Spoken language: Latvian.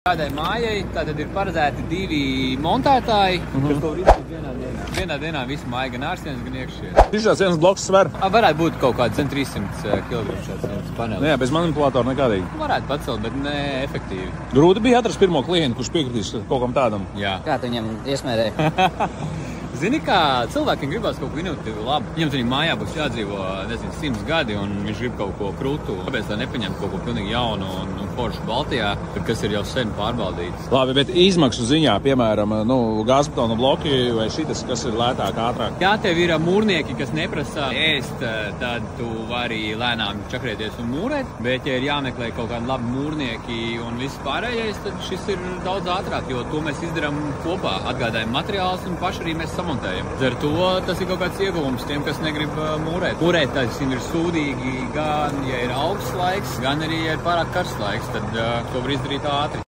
Tādai mājai tātad ir paredzēti 2 montētāji, kas to var izdarīt vienā dienā. Vienā dienā visu māju, gan ārsienas, gan iekšies. Šis viens bloks sver? Varētu būt kaut kāds 300 kg šāds panelis. Jā, bez manipulātora nekādīgi. Varētu pacelt, bet ne efektīvi. Grūti bija atrast pirmo klientu, kurš piekritīs kaut kam tādam. Jā. Kā tu viņam iesmērēji? Zini, kā cilvēkiem gribas kaut ko inovatīvu labu. Viņam tur mājā būs jādzīvo, 100 gadi, un viņš grib kaut ko krūtu. Kāpēc tā nepaņemt kaut ko pilnīgi jaunu un foršu Baltijā, kas ir jau sen pārbaudīts? Labi, bet izmaksu ziņā, piemēram, gāzbetona bloki vai šitas, kas ir lētāk, ātrāk? Ja tev ir mūrnieki, kas neprasa ēst, tad tu vari lēnām čakrēties un mūrēt. Bet, ja ir jāmeklē kaut kādi labi mūrnieki un viss pārējais, tad šis ir daudz ātrāk, jo to mēs izdarām kopā. Atgādājam materiālus un paši arī mēs samontējam. Ar to tas ir kaut kāds ieguvums tiem, kas negrib mūrēt. Mūrēt taisnība ir sūdīgi gan, ja ir augsts laiks, gan arī, ja ir pārāk karsts laiks, tad to var izdarīt ātri.